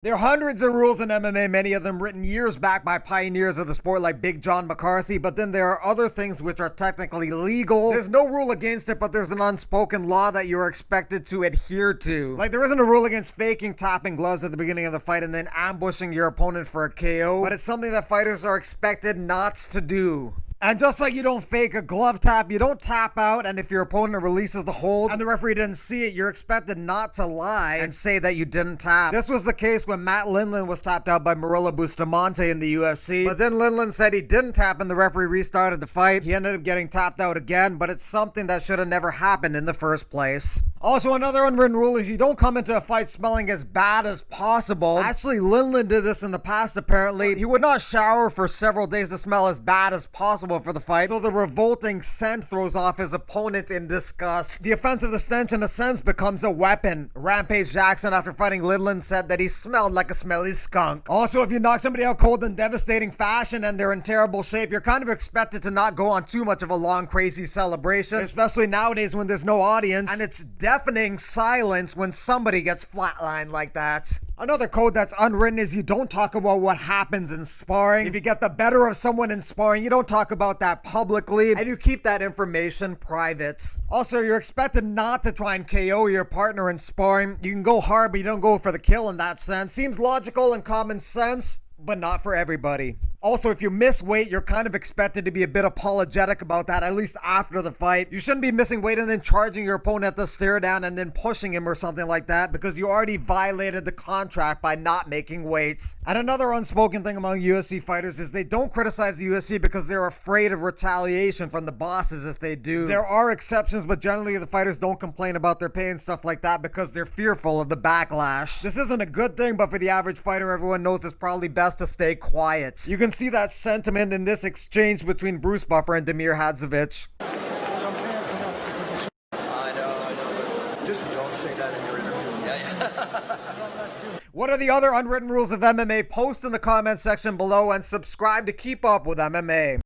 There are hundreds of rules in MMA, many of them written years back by pioneers of the sport like Big John McCarthy, but then there are other things which are technically legal. There's no rule against it, but there's an unspoken law that you're expected to adhere to. Like, there isn't a rule against faking tapping gloves at the beginning of the fight and then ambushing your opponent for a KO, but it's something that fighters are expected not to do. And just like you don't fake a glove tap, you don't tap out, and if your opponent releases the hold and the referee didn't see it, you're expected not to lie and say that you didn't tap. This was the case when Matt Lindland was tapped out by Marilla Bustamante in the UFC, but then Lindland said he didn't tap and the referee restarted the fight. He ended up getting tapped out again, but it's something that should have never happened in the first place. Also, another unwritten rule is you don't come into a fight smelling as bad as possible. Actually, Lindland did this in the past, apparently. He would not shower for several days to smell as bad as possible for the fight, so the revolting scent throws off his opponent in disgust. The offense of the stench, in a sense, becomes a weapon. Rampage Jackson, after fighting Lindland, said that he smelled like a smelly skunk. Also, if you knock somebody out cold in devastating fashion and they're in terrible shape, you're kind of expected to not go on too much of a long, crazy celebration, especially nowadays when there's no audience, and it's deafening silence when somebody gets flatlined like that. Another code that's unwritten is you don't talk about what happens in sparring. If you get the better of someone in sparring, you don't talk about that publicly, and you keep that information private. Also, you're expected not to try and KO your partner in sparring. You can go hard, but you don't go for the kill in that sense. Seems logical and common sense, but not for everybody. Also, if you miss weight, you're kind of expected to be a bit apologetic about that, at least after the fight. You shouldn't be missing weight and then charging your opponent at the stare down and then pushing him or something like that, because you already violated the contract by not making weights. And another unspoken thing among UFC fighters is they don't criticize the UFC because they're afraid of retaliation from the bosses if they do. There are exceptions, but generally the fighters don't complain about their pay and stuff like that because they're fearful of the backlash. This isn't a good thing, but for the average fighter, everyone knows it's probably best to stay quiet. You can see that sentiment in this exchange between Bruce Buffer and Damir Hadzovic. I know, but just don't say that in your interview. Yeah. What are the other unwritten rules of MMA? Post in the comment section below and subscribe to keep up with MMA.